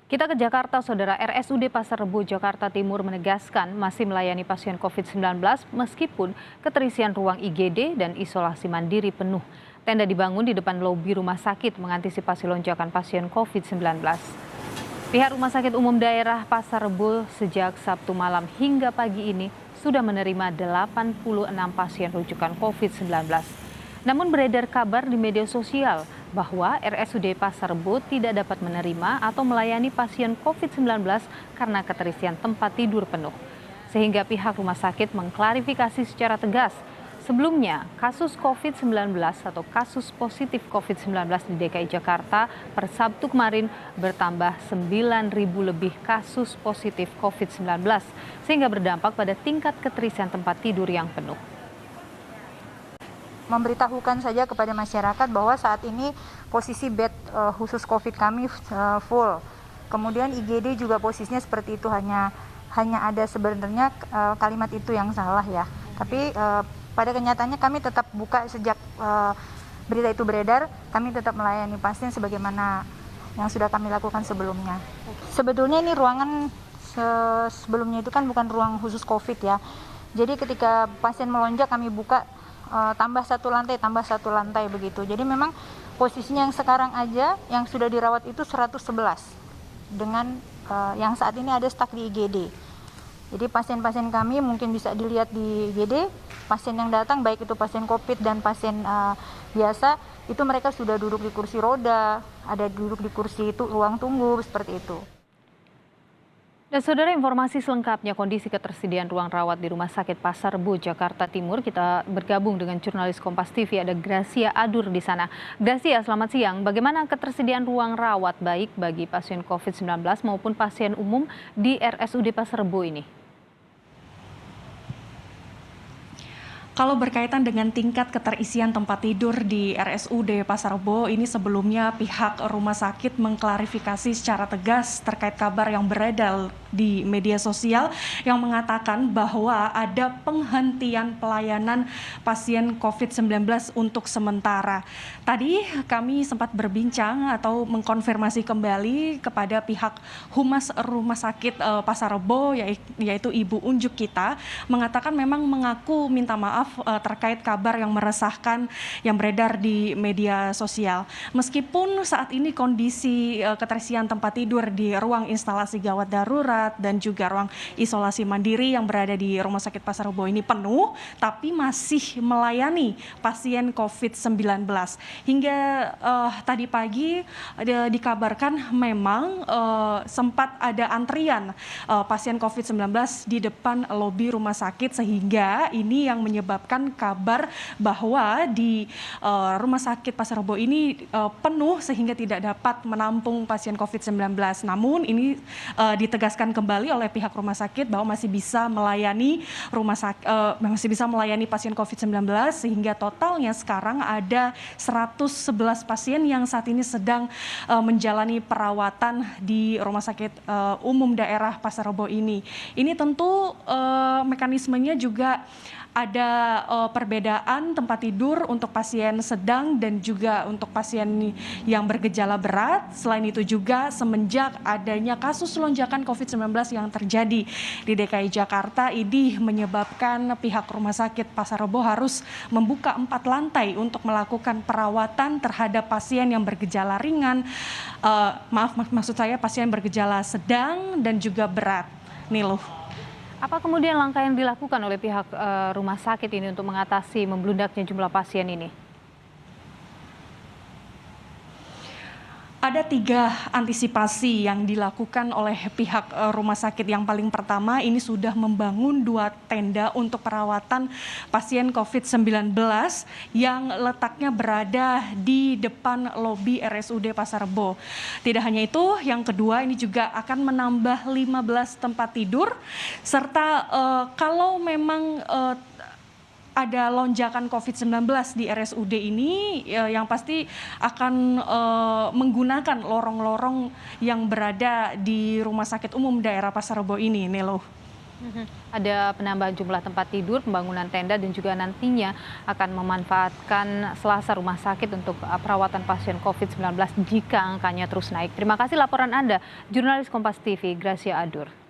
Kita ke Jakarta, Saudara. RSUD Pasar Rebo, Jakarta Timur menegaskan masih melayani pasien COVID-19 meskipun keterisian ruang IGD dan isolasi mandiri penuh. Tenda dibangun di depan lobi rumah sakit mengantisipasi lonjakan pasien COVID-19. Pihak Rumah Sakit Umum Daerah Pasar Rebo sejak Sabtu malam hingga pagi ini sudah menerima 86 pasien rujukan COVID-19. Namun beredar kabar di media sosial bahwa RSUD Pasar Rebo tidak dapat menerima atau melayani pasien COVID-19 karena keterisian tempat tidur penuh. Sehingga pihak rumah sakit mengklarifikasi secara tegas. Sebelumnya, kasus COVID-19 atau kasus positif COVID-19 di DKI Jakarta per Sabtu kemarin bertambah 9.000 lebih kasus positif COVID-19 sehingga berdampak pada tingkat keterisian tempat tidur yang penuh. Memberitahukan saja kepada masyarakat bahwa saat ini posisi bed khusus COVID kami full. Kemudian IGD juga posisinya seperti itu, hanya ada sebenarnya kalimat itu yang salah ya. Tapi pada kenyataannya kami tetap buka sejak berita itu beredar, kami tetap melayani pasien sebagaimana yang sudah kami lakukan sebelumnya. Sebetulnya ini ruangan sebelumnya itu kan bukan ruang khusus COVID ya. Jadi ketika pasien melonjak kami buka tambah satu lantai begitu. Jadi memang posisinya yang sekarang aja yang sudah dirawat itu 111 dengan yang saat ini ada stuck di IGD. Jadi pasien-pasien kami mungkin bisa dilihat di IGD, pasien yang datang baik itu pasien COVID dan pasien biasa, itu mereka sudah duduk di kursi roda, ada duduk di kursi itu ruang tunggu seperti itu. Dan Saudara, informasi selengkapnya kondisi ketersediaan ruang rawat di Rumah Sakit Pasar Rebo, Jakarta Timur. Kita bergabung dengan jurnalis Kompas TV, ada Gracia Adur di sana. Gracia, selamat siang. Bagaimana ketersediaan ruang rawat baik bagi pasien COVID-19 maupun pasien umum di RSUD Pasar Rebo ini? Kalau berkaitan dengan tingkat keterisian tempat tidur di RSUD Pasar Rebo, ini sebelumnya pihak rumah sakit mengklarifikasi secara tegas terkait kabar yang beredar di media sosial yang mengatakan bahwa ada penghentian pelayanan pasien COVID-19 untuk sementara. Tadi kami sempat berbincang atau mengkonfirmasi kembali kepada pihak Humas Rumah Sakit Pasar Rebo, yaitu Ibu Unjuk kita, mengatakan memang mengaku minta maaf terkait kabar yang meresahkan yang beredar di media sosial. Meskipun saat ini kondisi keterisian tempat tidur di ruang instalasi gawat darurat dan juga ruang isolasi mandiri yang berada di Rumah Sakit Pasar Rebo ini penuh, tapi masih melayani pasien COVID-19. Hingga tadi pagi dikabarkan memang sempat ada antrian pasien COVID-19 di depan lobi rumah sakit, sehingga ini yang menyebabkan kabar bahwa di Rumah Sakit Pasar Rebo ini penuh sehingga tidak dapat menampung pasien COVID-19. Namun ini ditegaskan kembali oleh pihak rumah sakit bahwa masih bisa melayani pasien COVID-19, sehingga totalnya sekarang ada 111 pasien yang saat ini sedang menjalani perawatan di Rumah Sakit Umum Daerah Pasar Rebo ini. Ini tentu mekanismenya juga ada perbedaan tempat tidur untuk pasien sedang dan juga untuk pasien yang bergejala berat. Selain itu juga semenjak adanya kasus lonjakan COVID-19 yang terjadi di DKI Jakarta, ini menyebabkan pihak Rumah Sakit Pasar Rebo harus membuka 4 lantai untuk melakukan perawatan terhadap pasien yang bergejala ringan, maksud saya pasien bergejala sedang dan juga berat. Niluh. Apa kemudian langkah yang dilakukan oleh pihak rumah sakit ini untuk mengatasi membludaknya jumlah pasien ini? Ada 3 antisipasi yang dilakukan oleh pihak rumah sakit. Yang paling pertama, ini sudah membangun 2 tenda untuk perawatan pasien COVID-19 yang letaknya berada di depan lobi RSUD Pasar Rebo. Tidak hanya itu, yang kedua ini juga akan menambah 15 tempat tidur, serta kalau memang ada lonjakan COVID-19 di RSUD ini, yang pasti akan menggunakan lorong-lorong yang berada di Rumah Sakit Umum Daerah Pasar Rebo ini, Nelo. Ada penambahan jumlah tempat tidur, pembangunan tenda, dan juga nantinya akan memanfaatkan selasa rumah sakit untuk perawatan pasien COVID-19 jika angkanya terus naik. Terima kasih laporan Anda, jurnalis Kompas TV, Gracia Adur.